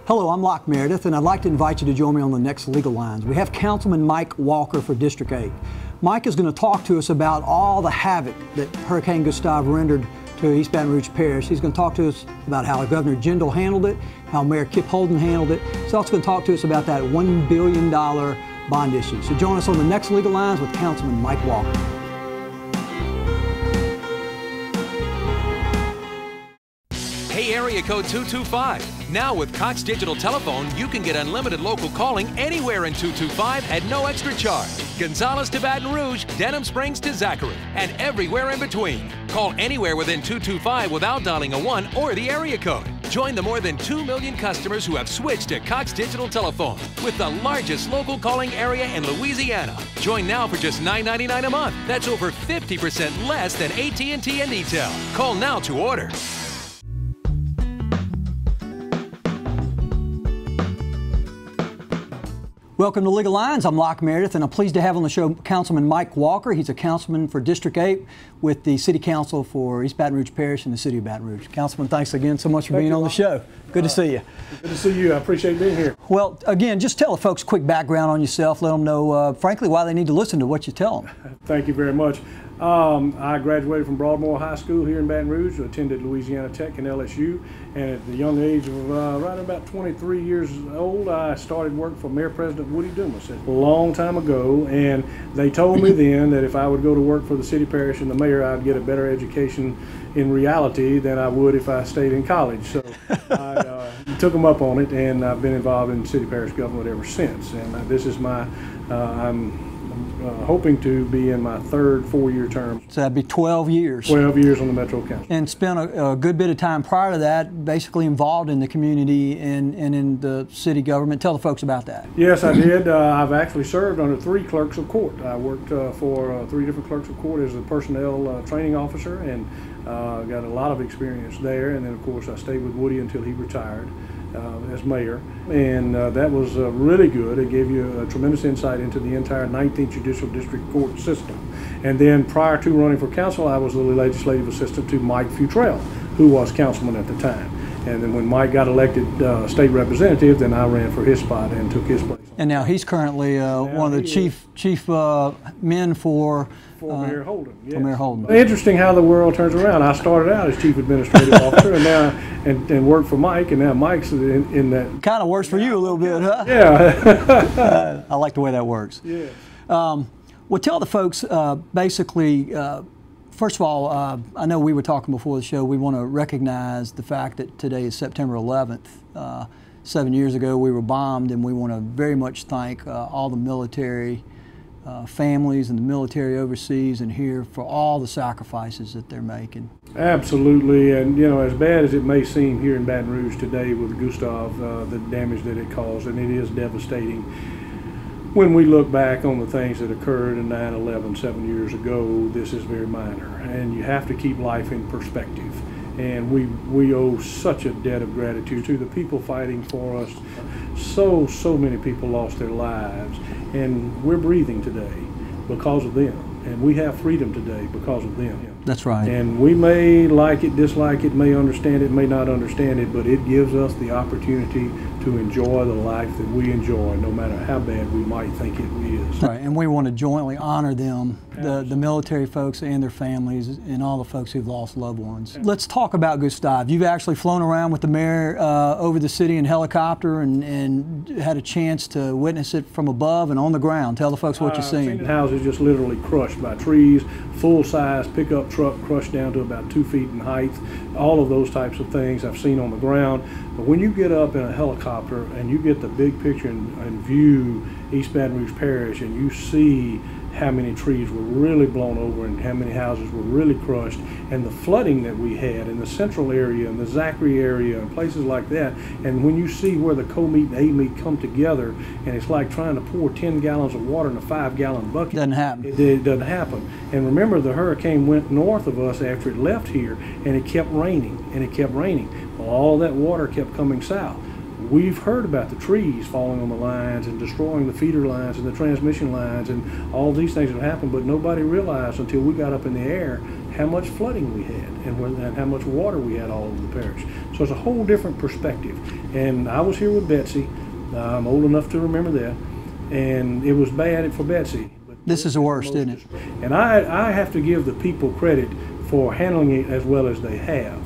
Hello, I'm Locke Meredith, and I'd like to invite you to join me on the next Legal Lines. We have Councilman Mike Walker for District 8. Mike is going to talk to us about all the havoc that Hurricane Gustav rendered to East Baton Rouge Parish. He's going to talk to us about how Governor Jindal handled it, how Mayor Kip Holden handled it. He's also going to talk to us about that $1 billion bond issue. So join us on the next Legal Lines with Councilman Mike Walker. Hey, area code 225. Now with Cox Digital Telephone, you can get unlimited local calling anywhere in 225 at no extra charge. Gonzales to Baton Rouge, Denham Springs to Zachary, and everywhere in between. Call anywhere within 225 without dialing a 1 or the area code. Join the more than 2 million customers who have switched to Cox Digital Telephone with the largest local calling area in Louisiana. Join now for just $9.99 a month. That's over 50% less than AT&T and E-Tel. Call now to order. Welcome to Legal Lines. I'm Locke Meredith, and I'm pleased to have on the show Councilman Mike Walker. He's a councilman for District 8 with the City Council for East Baton Rouge Parish and the City of Baton Rouge. Councilman, thanks again so much for being on the show. Good to see you. Good to see you. I appreciate being here. Well, again, just tell the folks a quick background on yourself. Let them know, frankly, why they need to listen to what you tell them. Thank you very much. I graduated from Broadmoor High School here in Baton Rouge, attended Louisiana Tech and LSU, and at the young age of right about 23 years old, I started work for Mayor President Woody Dumas a long time ago, and they told me then that if I would go to work for the city parish and the mayor, I'd get a better education in reality than I would if I stayed in college. So I took them up on it, and I've been involved in city parish government ever since. And this is my, I'm hoping to be in my third 4-year term. So that'd be 12 years. 12 years on the Metro Council. And spent a good bit of time prior to that basically involved in the community and in the city government. Tell the folks about that. Yes, I did. I've actually served under 3 clerks of court. I worked for 3 different clerks of court as a personnel training officer, and got a lot of experience there. And then, of course, I stayed with Woody until he retired as mayor, and that was really good. It gave you a tremendous insight into the entire 19th Judicial District Court system. And then prior to running for council, I was the legislative assistant to Mike Futrell, who was councilman at the time. And then when Mike got elected state representative, then I ran for his spot and took his place. And now he's currently one of the chief men for Mayor Holden. Yes. For Mayor Holden. Interesting how the world turns around. I started out as chief administrative officer, and now and worked for Mike, and now Mike's in that. Kind of works for you a little bit, huh? Yeah. I like the way that works. Yeah. Well, tell the folks basically. First of all, I know we were talking before the show. We want to recognize the fact that today is September 11th. 7 years ago, we were bombed, and we want to very much thank all the military families and the military overseas and here for all the sacrifices that they're making. Absolutely, and you know, as bad as it may seem here in Baton Rouge today with Gustav, the damage that it caused, and it is devastating. When we look back on the things that occurred in 9/11 7 years ago, this is very minor, and you have to keep life in perspective. And we owe such a debt of gratitude to the people fighting for us. So many people lost their lives, and we're breathing today because of them. And we have freedom today because of them. That's right. And we may like it, dislike it, may understand it, may not understand it, but it gives us the opportunity to enjoy the life that we enjoy, no matter how bad we might think it is. Right, and we want to jointly honor them, the military folks and their families, and all the folks who've lost loved ones. Let's talk about Gustav. You've actually flown around with the mayor over the city in helicopter and had a chance to witness it from above and on the ground. Tell the folks what you're seeing. I've seen houses just literally crushed by trees, full-size pickup truck crushed down to about 2 feet in height. All of those types of things I've seen on the ground. But when you get up in a helicopter and you get the big picture and view East Baton Rouge Parish, and you see how many trees were really blown over and how many houses were really crushed, and the flooding that we had in the central area and the Zachary area and places like that, and when you see where the co-meet and A-meet come together, and it's like trying to pour 10 gallons of water in a 5-gallon bucket. Doesn't happen. It doesn't happen. And remember, the hurricane went north of us after it left here, and it kept raining, and it kept raining. Well, all that water kept coming south. We've heard about the trees falling on the lines and destroying the feeder lines and the transmission lines and all these things that happened, but nobody realized until we got up in the air how much flooding we had and how much water we had all over the parish. So it's a whole different perspective. And I was here with Betsy. I'm old enough to remember that. And it was bad for Betsy. But this is the worst, isn't it? And I have to give the people credit for handling it as well as they have.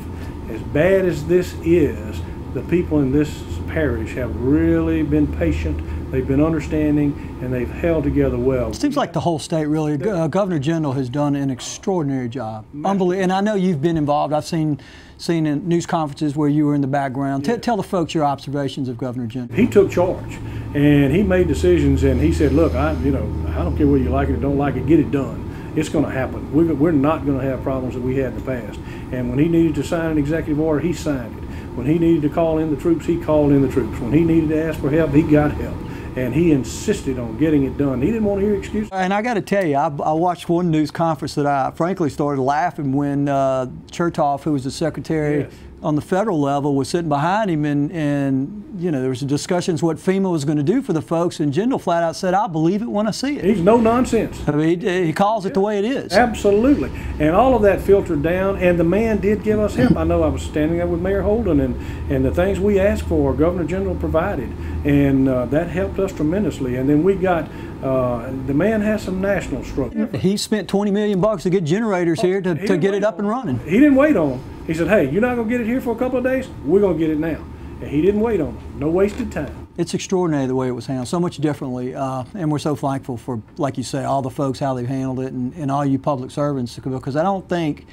As bad as this is, the people in this parish have really been patient. They've been understanding, and they've held together well. It seems like the whole state really. Governor Jindal has done an extraordinary job. Unbelievable. And I know you've been involved. I've seen in news conferences where you were in the background. Yeah. Tell the folks your observations of Governor Jindal. He took charge, and he made decisions, and he said, "Look, I don't care whether you like it or don't like it. Get it done. It's going to happen. We're not going to have problems that we had in the past." And when he needed to sign an executive order, he signed it. When he needed to call in the troops, he called in the troops. When he needed to ask for help, he got help. And he insisted on getting it done. He didn't want to hear excuses. And I got to tell you, I watched one news conference that I frankly started laughing when Chertoff, who was the secretary on the federal level, was sitting behind him, and there was discussions what FEMA was going to do for the folks, and Jindal flat out said, "I'll believe it when I see it." He's no nonsense. I mean, he calls it the way it is. Absolutely. And all of that filtered down, and the man did give us help. I know I was standing there with Mayor Holden, and the things we asked for, Governor Jindal provided, and that helped us tremendously. And then we got, the man has some national struggle. He spent $20 million to get generators here to get it up and running. He didn't wait on them. He said, "Hey, you're not going to get it here for a couple of days? We're going to get it now." And he didn't wait on them. No wasted time. It's extraordinary the way it was handled, so much differently. And we're so thankful for, like you say, all the folks, how they've handled it, and all you public servants, because I don't think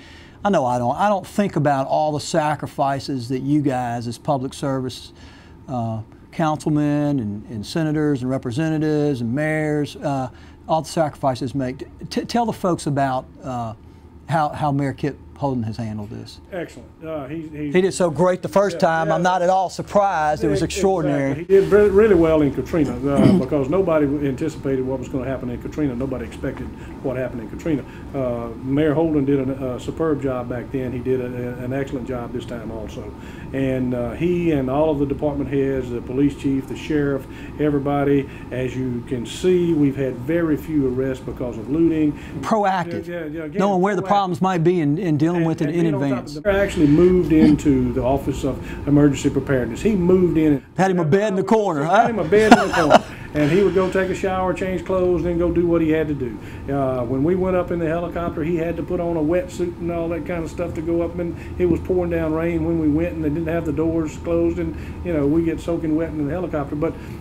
about all the sacrifices that you guys as public service councilmen and senators and representatives and mayors, all the sacrifices make. Tell the folks about how Mayor Kip Holden has handled this. Excellent. He did so great the first time. I'm not at all surprised. It was extraordinary. Exactly. He did really well in Katrina because nobody anticipated what was going to happen in Katrina. Nobody expected what happened in Katrina. Mayor Holden did a superb job back then. He did an excellent job this time also. And he and all of the department heads, the police chief, the sheriff, everybody, as you can see, we've had very few arrests because of looting. Proactive. Again, knowing where the problems might be and dealing with it in advance. He actually moved into the Office of Emergency Preparedness. He moved in. Had him a bed in the corner, huh? Had him a bed in the corner. And he would go take a shower, change clothes, then go do what he had to do. When we went up in the helicopter, he had to put on a wetsuit and all that kind of stuff to go up. And it was pouring down rain when we went, and they didn't have the doors closed, and we get soaking wet in the helicopter.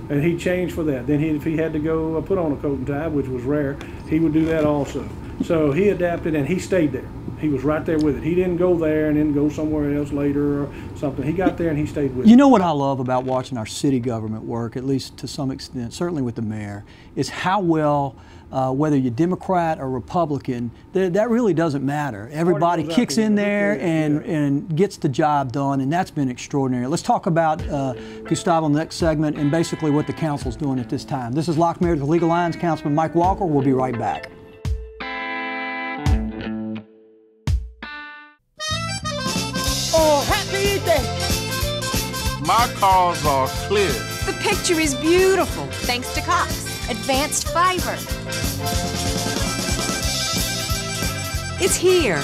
And he changed for that. Then if he had to go put on a coat and tie, which was rare, he would do that also. So he adapted, and he stayed there. He was right there with it. He didn't go there and then go somewhere else later or something. He got there and he stayed with it. You know what I love about watching our city government work, at least to some extent, certainly with the mayor, is how well, whether you're Democrat or Republican, that really doesn't matter. Everybody kicks in there and gets the job done, and that's been extraordinary. Let's talk about Gustav on the next segment and basically what the council's doing at this time. This is Locke Meredith with Legal Lines. Councilman Mike Walker. We'll be right back. Oh, happy day! My cars are clear. The picture is beautiful, thanks to Cox Advanced Fiber. It's here.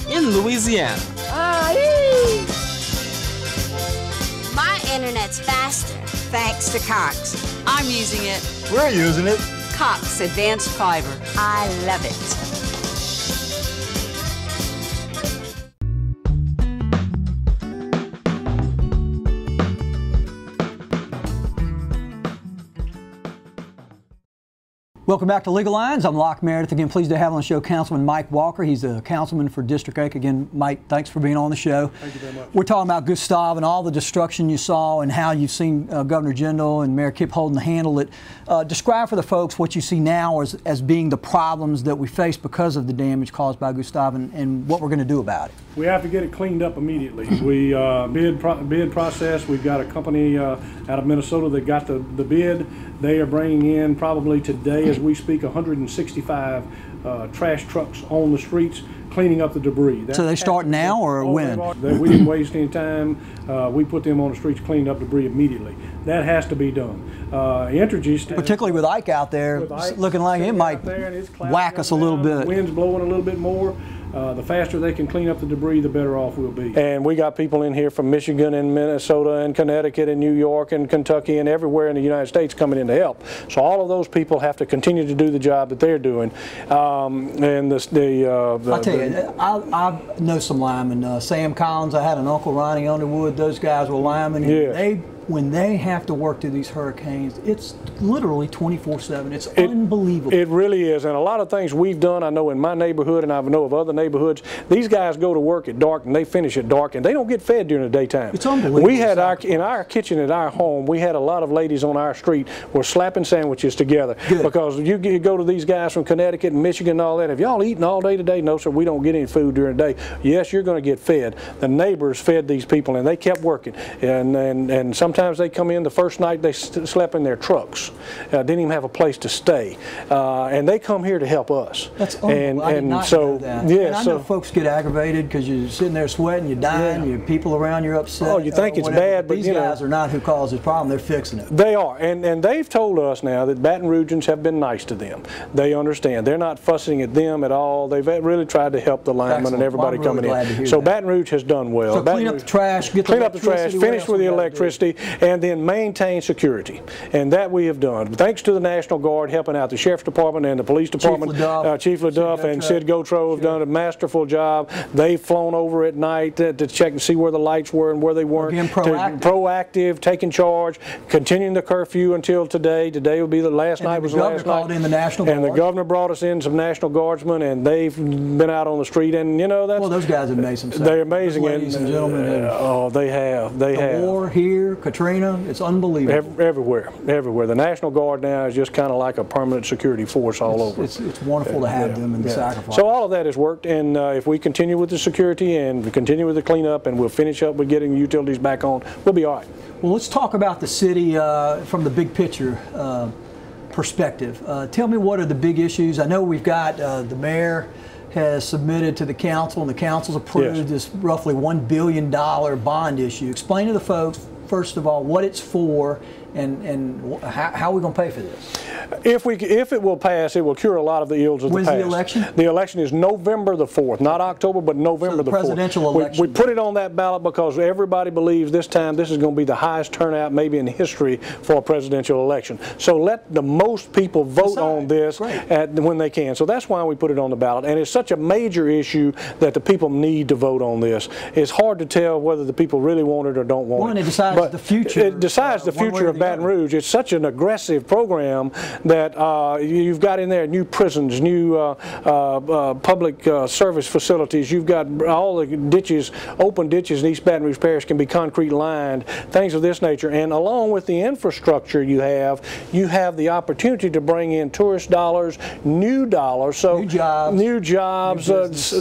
In Louisiana. My internet's faster, thanks to Cox. I'm using it. We're using it. Cox Advanced Fiber. I love it. Welcome back to Legal Lines. I'm Locke Meredith. Again, pleased to have on the show Councilman Mike Walker. He's a councilman for District 8. Again, Mike, thanks for being on the show. Thank you very much. We're talking about Gustav and all the destruction you saw and how you've seen Governor Jindal and Mayor Kip Holden handle it. Describe for the folks what you see now as being the problems that we face because of the damage caused by Gustav and what we're going to do about it. We have to get it cleaned up immediately. We bid process. We've got a company out of Minnesota that got the bid. They are bringing in probably today as we speak 165 trash trucks on the streets cleaning up the debris. So they start now or when? We didn't waste any time. We put them on the streets, cleaned up debris immediately. That has to be done. Entergy, particularly with Ike out there, looking like it might whack us a little bit. Wind's blowing a little bit more. the faster they can clean up the debris, the better off we'll be. And we got people in here from Michigan and Minnesota and Connecticut and New York and Kentucky and everywhere in the United States coming in to help. So all of those people have to continue to do the job that they're doing. I'll tell you, I know some linemen. Sam Collins, I had an uncle, Ronnie Underwood. Those guys were linemen. And when they have to work through these hurricanes, it's literally 24/7. It's unbelievable. It really is. And a lot of things we've done, I know in my neighborhood and I know of other neighborhoods, these guys go to work at dark and they finish at dark and they don't get fed during the daytime. It's unbelievable. We had in our kitchen at our home, we had a lot of ladies on our street were slapping sandwiches together. Good. Because you go to these guys from Connecticut and Michigan and all that. Have y'all eaten all day today? No, sir, we don't get any food during the day. Yes, you're going to get fed. The neighbors fed these people and they kept working. And sometimes they come in the first night they slept in their trucks, didn't even have a place to stay, and they come here to help us. That's unbelievable. I did not know that. Yeah, and I know folks get aggravated because you're sitting there sweating, you're dying, your people around you're upset. Oh, you think it's bad, but these guys are not who caused this problem. They're fixing it. They are, and they've told us now that Baton Rougeans have been nice to them. They understand. They're not fussing at them at all. They've really tried to help the linemen and everybody coming in. So Baton Rouge has done well. So clean up the trash, clean up the trash, finish with the electricity, and then maintain security, and that we have done. Thanks to the National Guard helping out the Sheriff's Department and the Police Department. Chief LaDuff and Sid Gotro have done a masterful job. They've flown over at night to check and see where the lights were and where they weren't. Again, proactive, taking charge, continuing the curfew until today. Today will be the last night. Was the last night. In the National Guard. And the governor brought us in some National Guardsmen, and they've been out on the street. And you know that's those guys have made some. They're amazing, ladies and gentlemen. Oh, they have. They have. The war here, Katrina. It's unbelievable. Everywhere. The National Guard now is just kind of like a permanent security force all over. It's wonderful to have them and the sacrifice. So all of that has worked, and if we continue with the security and we continue with the cleanup and we'll finish up with getting utilities back on, we'll be all right. Well, let's talk about the city from the big picture perspective. Tell me, what are the big issues? I know we've got the mayor has submitted to the council, and the council's approved this roughly $1 billion bond issue. Explain to the folks, first of all, what it's for and how are we going to pay for this? If it will pass, it will cure a lot of the ills of the past. When's the election? The election is November the 4th, not October, but November the 4th. Presidential election. We put it on that ballot because everybody believes this time this is going to be the highest turnout maybe in history for a presidential election. So let the most people vote on this when they can. So that's why we put it on the ballot. And it's such a major issue that the people need to vote on this. It's hard to tell whether the people really want it or don't want it. Well, and it decides the future. It decides the future of Baton Rouge. It's such an aggressive program that you've got in there new prisons, new public service facilities. You've got all the ditches, open ditches in East Baton Rouge Parish can be concrete lined, things of this nature. And along with the infrastructure you have the opportunity to bring in tourist dollars, new dollars, so new jobs,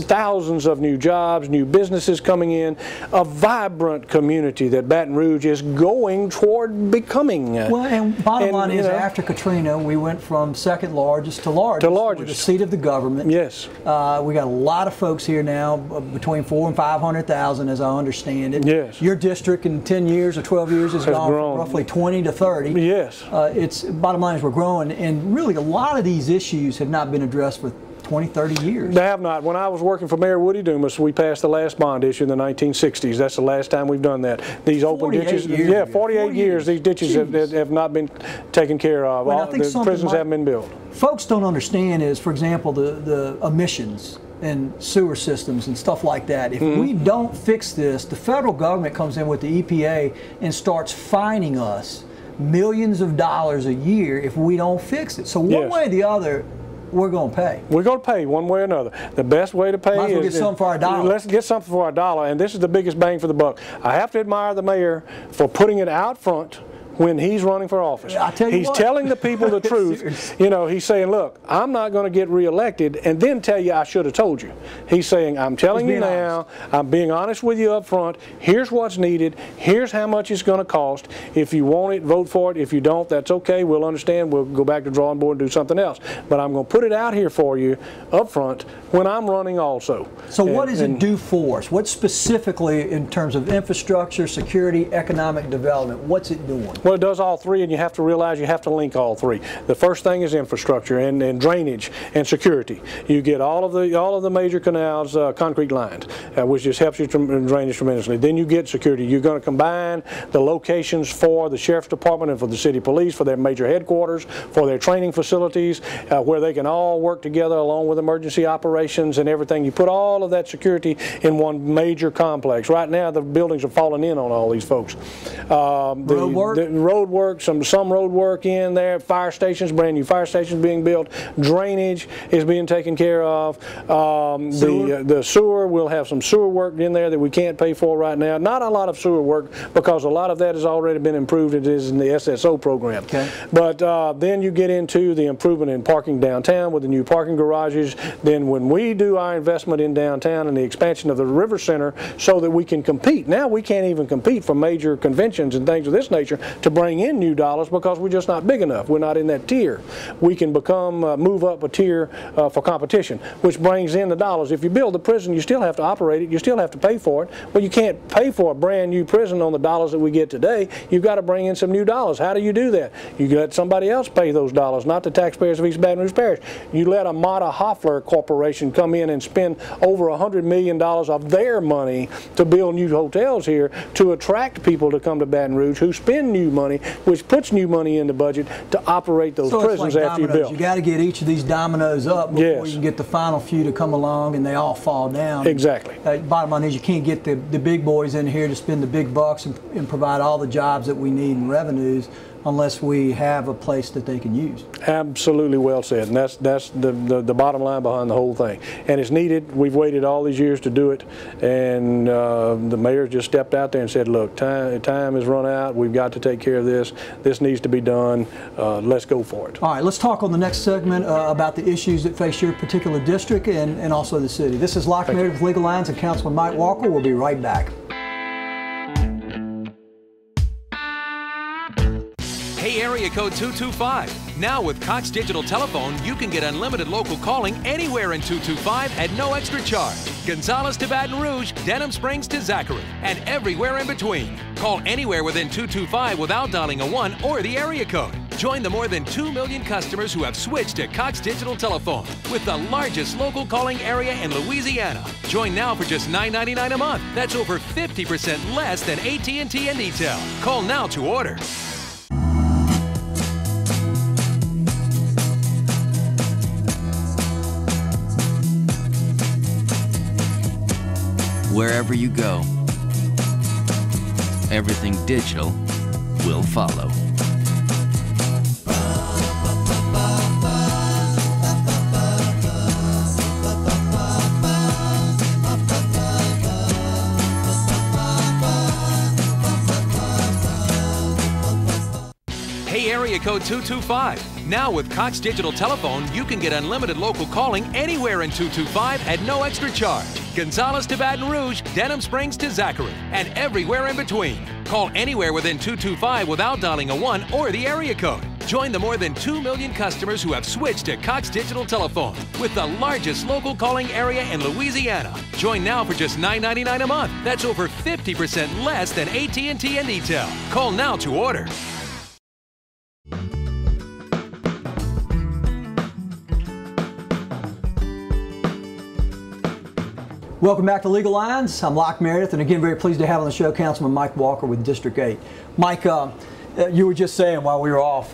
thousands of new jobs, new businesses coming in, a vibrant community that Baton Rouge is going toward becoming. Well, and bottom line is, after Katrina, we went from second largest to largest. We're the seat of the government. Yes. We got a lot of folks here now, between 400,000 and 500,000, as I understand it. Yes. Your district in 10 years or 12 years has gone from roughly 20 to 30. Yes. It's bottom line is we're growing, and really a lot of these issues have not been addressed for 20, 30 years. They have not. When I was working for Mayor Woody Dumas, we passed the last bond issue in the 1960s. That's the last time we've done that. These open ditches, 48 years, these ditches have not been taken care of. Well, the prisons haven't been built. Folks don't understand is, for example, the emissions and sewer systems and stuff like that. If we don't fix this, the federal government comes in with the EPA and starts fining us millions of dollars a year if we don't fix it. So one way or the other, we're going to pay. We're going to pay one way or another. The best way to pay is get something for our dollar. Let's get something for our dollar, and this is the biggest bang for the buck. I have to admire the mayor for putting it out front when he's running for office. He's telling the people the truth. You know, he's saying, look, I'm not going to get reelected and then tell you I should have told you. He's saying, I'm telling you now, I'm being honest with you up front. Here's what's needed. Here's how much it's going to cost. If you want it, vote for it. If you don't, that's okay. We'll understand. We'll go back to the drawing board and do something else. But I'm going to put it out here for you up front when I'm running also. So what does it do for us? What specifically in terms of infrastructure, security, economic development, what's it doing? Well, it does all three, and you have to realize you have to link all three. The first thing is infrastructure and drainage and security. You get all of the major canals concrete lined, which just helps you drainage tremendously. Then you get security. You're going to combine the locations for the Sheriff's Department and for the City Police, for their major headquarters, for their training facilities, where they can all work together along with emergency operations and everything. You put all of that security in one major complex. Right now, the buildings are falling in on all these folks. Road work, some road work in there, fire stations, brand new fire stations being built, drainage is being taken care of. The sewer, we'll have some sewer work in there that we can't pay for right now. Not a lot of sewer work because a lot of that has already been improved. It is in the SSO program. Okay. But then you get into the improvement in parking downtown with the new parking garages. Then when we do our investment in downtown and the expansion of the River Center so that we can compete. Now we can't even compete for major conventions and things of this nature to bring in new dollars because we're just not big enough. We're not in that tier. We can move up a tier for competition, which brings in the dollars. If you build the prison, you still have to operate it. You still have to pay for it. Well, you can't pay for a brand new prison on the dollars that we get today. You've got to bring in some new dollars. How do you do that? You let somebody else pay those dollars, not the taxpayers of East Baton Rouge Parish. You let a Mata Hoffler Corporation come in and spend over $100 million of their money to build new hotels here to attract people to come to Baton Rouge who spend new money, which puts new money in the budget to operate those prisons like after you build. You got to get each of these dominoes up before you can get the final few to come along and they all fall down. Exactly. Bottom line is you can't get the big boys in here to spend the big bucks and provide all the jobs that we need and revenues unless we have a place that they can use. Absolutely well said, and that's the bottom line behind the whole thing. And it's needed. We've waited all these years to do it, and the mayor just stepped out there and said, look, time has run out. We've got to take care of this. This needs to be done. Let's go for it. All right, let's talk on the next segment about the issues that face your particular district and also the city. This is Locke Meredith with Legal Lines and Councilman Mike Walker. We'll be right back. Hey, area code 225. Now with Cox Digital Telephone, you can get unlimited local calling anywhere in 225 at no extra charge. Gonzales to Baton Rouge, Denham Springs to Zachary, and everywhere in between. Call anywhere within 225 without dialing a 1 or the area code. Join the more than 2 million customers who have switched to Cox Digital Telephone with the largest local calling area in Louisiana. Join now for just $9.99 a month. That's over 50% less than AT&T and E-Tel. Call now to order. Wherever you go, everything digital will follow. Hey, area code 225. Now with Cox Digital Telephone, you can get unlimited local calling anywhere in 225 at no extra charge. Gonzales to Baton Rouge, Denham Springs to Zachary, and everywhere in between. Call anywhere within 225 without dialing a 1 or the area code. Join the more than 2 million customers who have switched to Cox Digital Telephone with the largest local calling area in Louisiana. Join now for just $9.99 a month. That's over 50% less than AT&T and E-Tel. Call now to order. Welcome back to Legal Lines. I'm Locke Meredith, and again, very pleased to have on the show Councilman Mike Walker with District 8. Mike, you were just saying while we were off,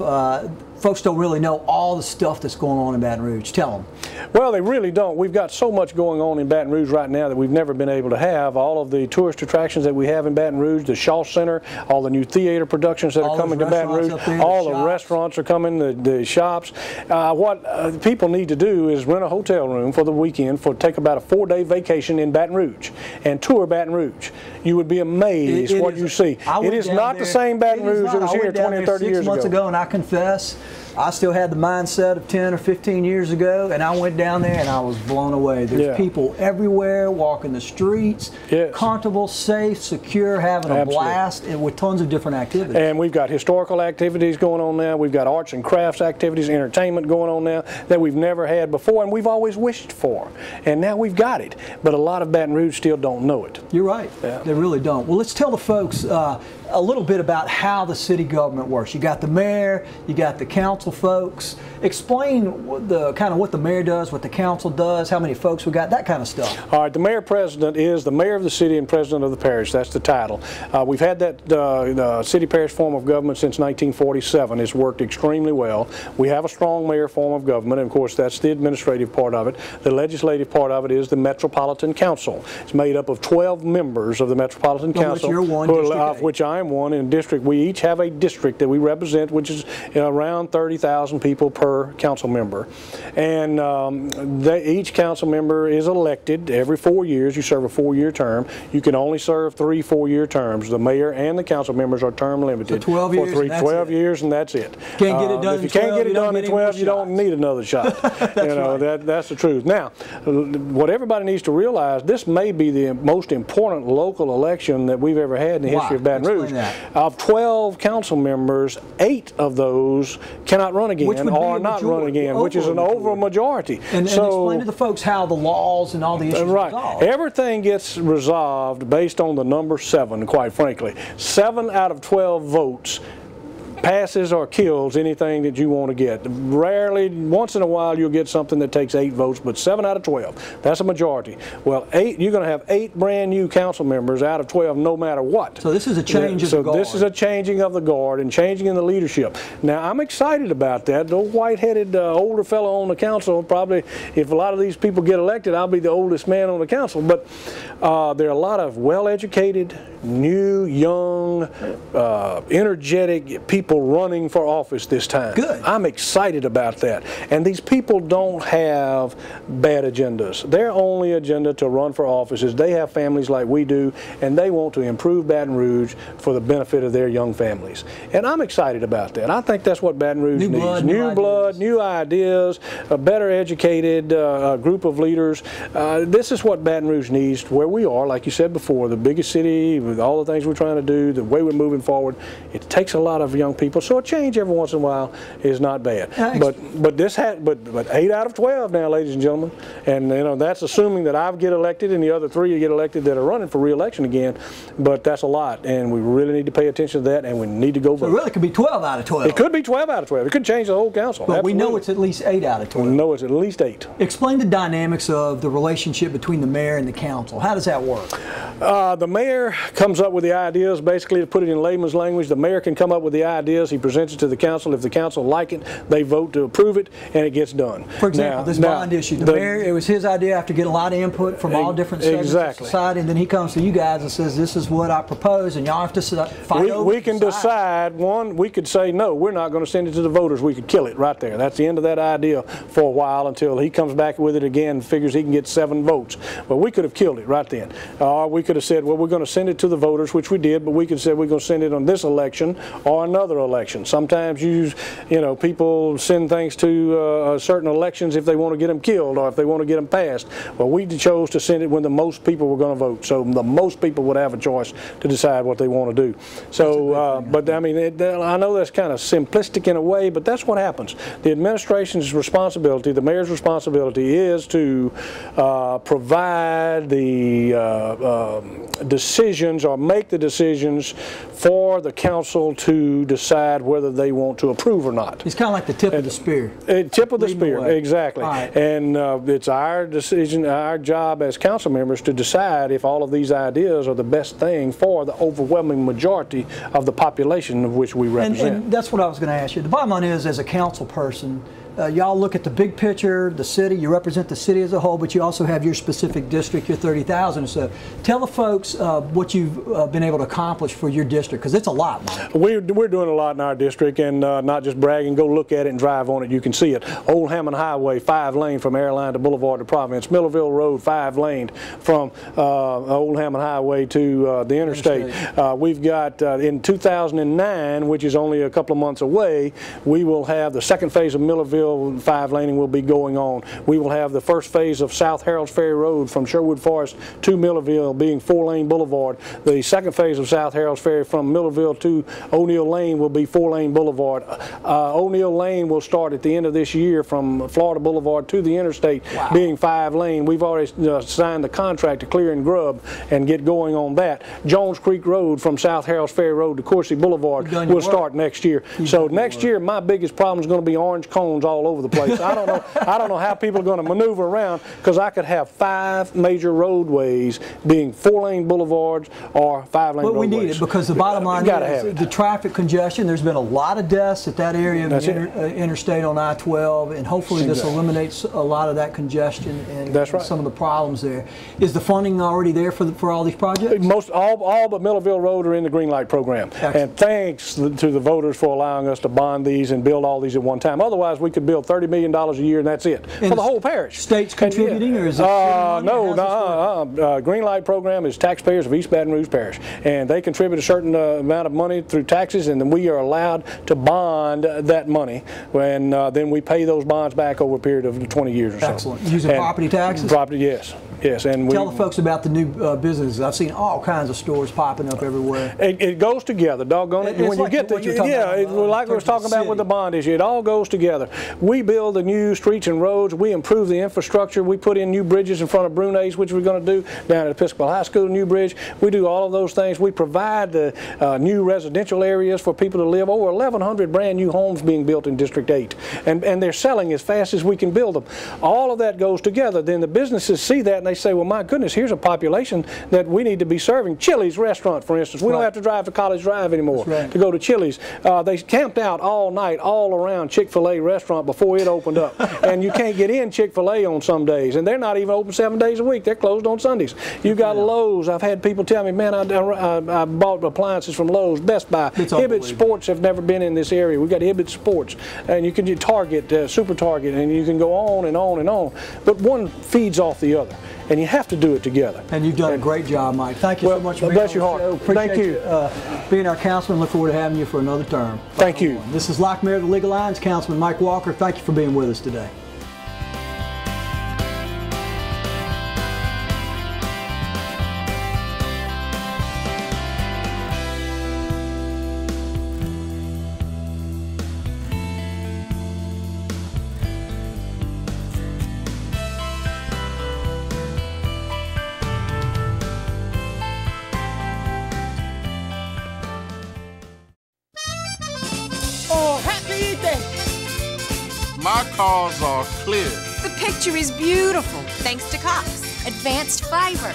folks don't really know all the stuff that's going on in Baton Rouge. Tell them. Well, they really don't. We've got so much going on in Baton Rouge right now that we've never been able to have. All of the tourist attractions that we have in Baton Rouge, the Shaw Center, all the new theater productions that are coming to Baton Rouge, all the restaurants are coming, the shops. What people need to do is rent a hotel room for the weekend, take about a 4-day vacation in Baton Rouge and tour Baton Rouge. You would be amazed what you see. It is not the same Baton Rouge that was here 20 and 30 years ago. 6 months ago, and I confess, I still had the mindset of 10 or 15 years ago, and I went down there and I was blown away. There's people everywhere, walking the streets, comfortable, safe, secure, having a blast, and with tons of different activities. And we've got historical activities going on now. We've got arts and crafts activities, entertainment going on now that we've never had before, and we've always wished for. And now we've got it. But a lot of Baton Rouge still don't know it. You're right. They really don't. Well, let's tell the folks a little bit about how the city government works. You got the mayor, you got the council folks. Explain the kind of what the mayor does, what the council does, how many folks we got, that kind of stuff. All right, the mayor-president is the mayor of the city and president of the parish. That's the title. We've had that city-parish form of government since 1947. It's worked extremely well. We have a strong mayor form of government, and of course that's the administrative part of it. The legislative part of it is the Metropolitan Council. It's made up of 12 members of the Metropolitan Council, you're one, of which I am one. In district, we each have a district that we represent, which is around 30,000 people per council member. And each council member is elected every 4 years. You serve a 4-year term. You can only serve 3 4-year terms. The mayor and the council members are term limited. So 12 years, for 12 years, and that's it. Can't get it done. If you can't get it done in 12, you don't need another shot. That's the truth. Now, what everybody needs to realize, this may be the most important local election that we've ever had in the history of Baton Rouge. Of 12 council members, 8 of those cannot run again or not run again, which is an over majority. And explain to the folks how the laws and all the issues are resolved. Everything gets resolved based on the number 7, quite frankly. 7 out of 12 votes passes or kills anything that you want to get. Rarely, once in a while, you'll get something that takes 8 votes, but 7 out of 12, that's a majority. Well, you're going to have 8 brand new council members out of 12 no matter what. So this is a change of the guard. So this is a changing of the guard and changing in the leadership. Now, I'm excited about that. The white-headed older fellow on the council, probably, if a lot of these people get elected, I'll be the oldest man on the council. But there are a lot of well-educated, new, young, energetic people running for office this time. Good. I'm excited about that. And these people don't have bad agendas. Their only agenda to run for office is they have families like we do, and they want to improve Baton Rouge for the benefit of their young families. And I'm excited about that. I think that's what Baton Rouge needs. New blood, new ideas, a better educated group of leaders. This is what Baton Rouge needs, where we are, like you said before, the biggest city with all the things we're trying to do, the way we're moving forward. It takes a lot of young people, so a change every once in a while is not bad. But 8 out of 12 now, ladies and gentlemen, and that's assuming that I get elected and the other 3 get elected that are running for re-election again. But that's a lot, and we really need to pay attention to that, and we need to go vote. So it really could be 12 out of 12. It could be 12 out of 12. It could change the whole council. But absolutely. we know it's at least 8 out of 12. We know it's at least 8. Explain the dynamics of the relationship between the mayor and the council. How does that work? The mayor comes up with the ideas. Basically, to put it in layman's language, the mayor can come up with the ideas. He presents it to the council. If the council like it, they vote to approve it, and it gets done. For example, this bond issue. The mayor, it was his idea after getting a lot of input from all different segments of society, and then he comes to you guys and says, this is what I propose, and y'all have to fight over it. We can decide. One, we could say, no, we're not going to send it to the voters. We could kill it right there. That's the end of that idea for a while until he comes back with it again and figures he can get 7 votes. But we could have killed it right then. Or we could have said, well, we're going to send it to the voters, which we did, but we could say we're going to send it on this election or another election. Sometimes people send things to certain elections if they want to get them killed or if they want to get them passed. Well, we chose to send it when the most people were going to vote, so the most people would have a choice to decide what they want to do. So, but I mean, I know that's kind of simplistic in a way, but that's what happens. The administration's responsibility, the mayor's responsibility, is to provide the decisions or make the decisions for the council to decide whether they want to approve or not. It's kind of like the tip of the spear. Tip of the spear, exactly. Right. And it's our decision, our job as council members to decide if all of these ideas are the best thing for the overwhelming majority of the population of which we represent. And that's what I was going to ask you. The bottom line is, as a council person, y'all look at the big picture, the city, you represent the city as a whole, but you also have your specific district, your 30,000 or so. Tell the folks what you've been able to accomplish for your district, because it's a lot, Mike. We're doing a lot in our district, and not just bragging. Go look at it and drive on it. You can see it. Old Hammond Highway, 5-lane from Airline to Boulevard to Providence. Millerville Road, 5-lane from Old Hammond Highway to the interstate. We've got in 2009, which is only a couple of months away, we will have the second phase of Millerville 5-laning will be going on. We will have the first phase of South Harold's Ferry Road from Sherwood Forest to Millerville being 4-lane boulevard. The second phase of South Harold's Ferry from Millerville to O'Neill Lane will be 4-lane boulevard. O'Neill Lane will start at the end of this year from Florida Boulevard to the interstate, being 5-lane. We've already signed the contract to clear and grub and get going on that. Jones Creek Road from South Harold's Ferry Road to Coursey Boulevard will start next year. So next year, my biggest problem is going to be orange cones all over the place. I don't know how people are going to maneuver around, because I could have 5 major roadways being 4-lane boulevards or 5-lane roadways. But we need it, because the bottom line is the traffic congestion. There's been a lot of deaths at that area of the interstate on I-12, and hopefully this eliminates a lot of that congestion and some of the problems there. Is the funding already there for all these projects? All but Millerville Road are in the Green Light program. Excellent. And thanks to the voters for allowing us to bond these and build all these at one time. Otherwise, we could build $30 million a year, and that's it for the whole parish. States contributing, or is it? No. Green Light program is taxpayers of East Baton Rouge Parish, and they contribute a certain amount of money through taxes, and then we are allowed to bond that money, and then we pay those bonds back over a period of 20 years or so. Excellent. Using property taxes? Property, yes. Yes, and tell the folks about the new businesses. I've seen all kinds of stores popping up everywhere. It goes together, doggone it. When you get like I was talking about with the bond issue, it all goes together. We build the new streets and roads. We improve the infrastructure. We put in new bridges in front of Brunei's, which we're going to do down at Episcopal High School, new bridge. We do all of those things. We provide the new residential areas for people to live. Over 1,100 brand new homes being built in District 8, and they're selling as fast as we can build them. All of that goes together. Then the businesses see that, and they say, well, my goodness, here's a population that we need to be serving. Chili's restaurant, for instance. We don't have to drive to College Drive anymore to go to Chili's. They camped out all night all around Chick-fil-A restaurant before it opened up. And you can't get in Chick-fil-A on some days. And they're not even open 7 days a week. They're closed on Sundays. You got Lowe's. I've had people tell me, man, I bought appliances from Lowe's, Best Buy. Hibbett Sports have never been in this area. We've got Hibbett Sports. And you can do Target, Super Target, and you can go on and on and on. But one feeds off the other. And you have to do it together. And you've done a great job, Mike. Thank you so much for being on the show. Appreciate you being our councilman. Look forward to having you for another term. Thank you. This is Locke Meredith, Legal Lines, Councilman Mike Walker. Thank you for being with us today. My cars are clear. The picture is beautiful, thanks to Cox. Advanced fiber.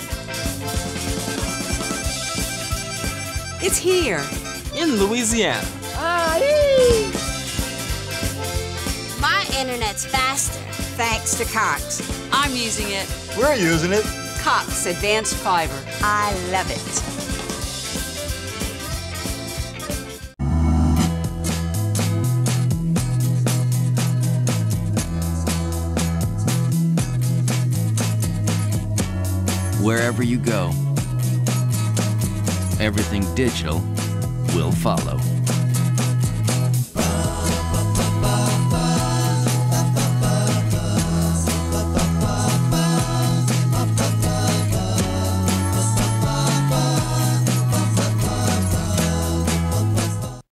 It's here. In Louisiana. My internet's faster, thanks to Cox. I'm using it. We're using it. Cox Advanced Fiber. I love it. Wherever you go, everything digital will follow.